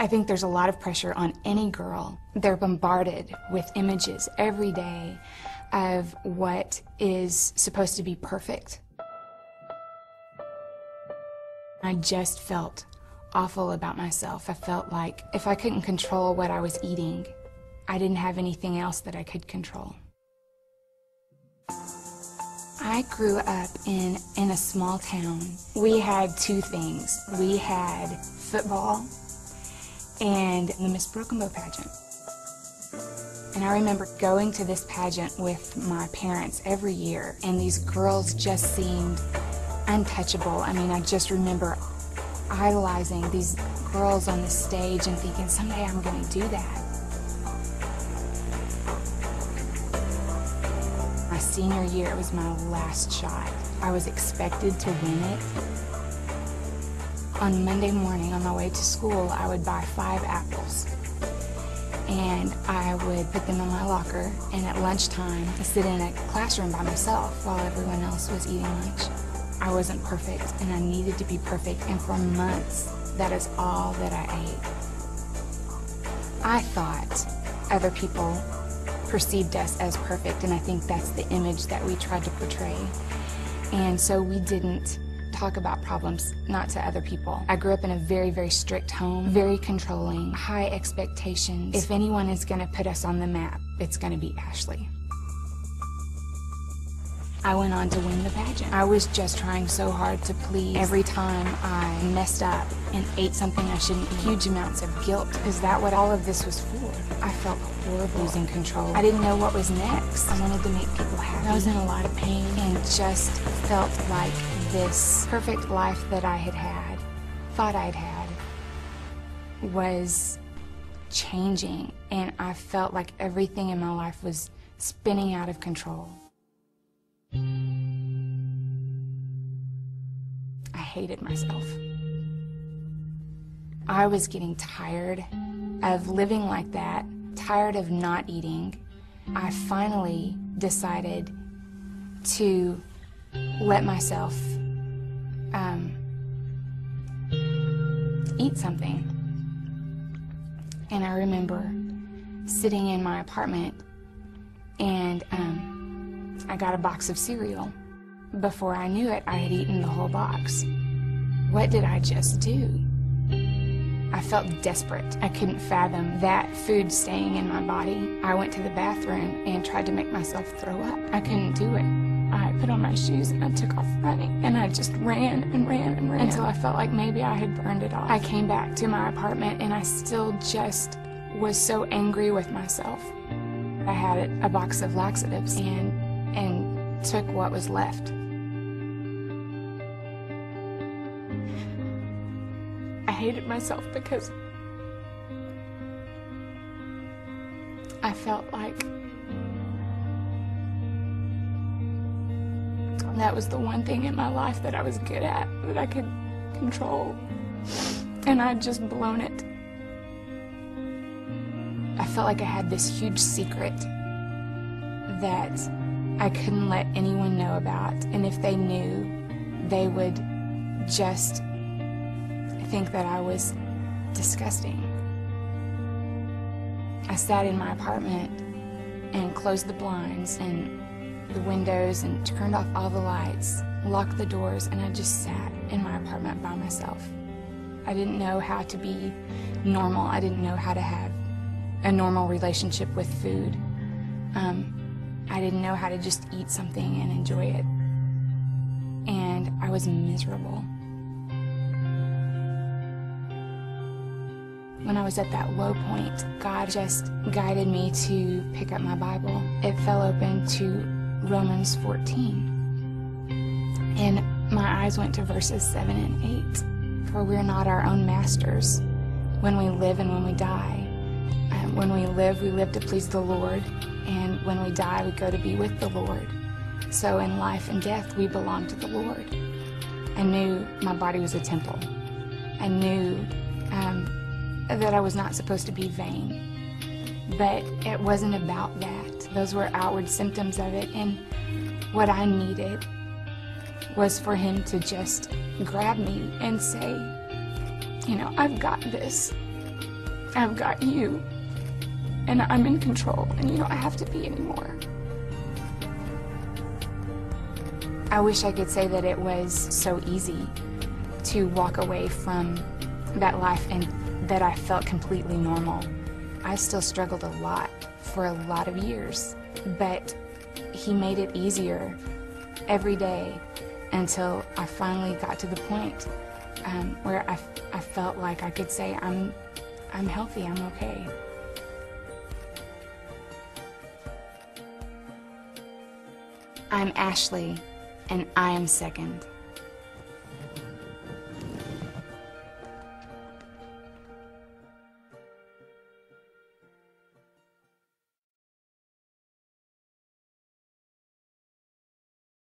I think there's a lot of pressure on any girl. They're bombarded with images every day of what is supposed to be perfect. I just felt awful about myself. I felt like if I couldn't control what I was eating, I didn't have anything else that I could control. I grew up in a small town. We had two things. We had football and the Miss Broken Bow pageant. And I remember going to this pageant with my parents every year, and these girls just seemed untouchable. I mean, I just remember idolizing these girls on the stage and thinking, someday I'm going to do that. My senior year, it was my last shot. I was expected to win it. On Monday morning, on my way to school, I would buy 5 apples. And I would put them in my locker, and at lunchtime, I sit in a classroom by myself while everyone else was eating lunch. I wasn't perfect, and I needed to be perfect, and for months, that is all that I ate. I thought other people perceived us as perfect, and I think that's the image that we tried to portray. And so we didn't talk about problems, not to other people. I grew up in a very, very strict home, very controlling, high expectations. If anyone is going to put us on the map, it's going to be Ashley. I went on to win the pageant. I was just trying so hard to please. Every time I messed up and ate something I shouldn't eat, huge amounts of guilt. Is that what all of this was for? I felt horrible, losing control. I didn't know what was next. I wanted to make people happy. I was in a lot of pain and just felt like this perfect life that I had, thought I'd had, was changing, and I felt like everything in my life was spinning out of control. I hated myself. I was getting tired of living like that, tired of not eating. I finally decided to let myself eat something. And I remember sitting in my apartment, and I got a box of cereal. Before I knew it, I had eaten the whole box. What did I just do? I felt desperate. I couldn't fathom that food staying in my body. I went to the bathroom and tried to make myself throw up. I couldn't do it. I put on my shoes and I took off running, and I just ran and ran and ran until I felt like maybe I had burned it off. I came back to my apartment, and I still just was so angry with myself. I had a box of laxatives and took what was left. I hated myself because I felt like that was the one thing in my life that I was good at, that I could control, and I'd just blown it. I felt like I had this huge secret that I couldn't let anyone know about, and if they knew, they would just think that I was disgusting. I sat in my apartment and closed the blinds and the windows and turned off all the lights, locked the doors, and I just sat in my apartment by myself. I didn't know how to be normal. I didn't know how to have a normal relationship with food. I didn't know how to just eat something and enjoy it. And I was miserable. When I was at that low point, God just guided me to pick up my Bible. It fell open to Romans 14. And my eyes went to verses 7 and 8. For we're not our own masters when we live and when we die. When we live to please the Lord. And when we die, we go to be with the Lord. So in life and death, we belong to the Lord. I knew my body was a temple. I knew that I was not supposed to be vain. But it wasn't about that. Those were outward symptoms of it. And what I needed was for him to just grab me and say, you know, I've got this. I've got you, and I'm in control, and you don't have to be anymore. I wish I could say that it was so easy to walk away from that life and that I felt completely normal. I still struggled a lot for a lot of years, but he made it easier every day until I finally got to the point where I felt like I could say, I'm healthy, I'm okay. I'm Ashley, and I am second.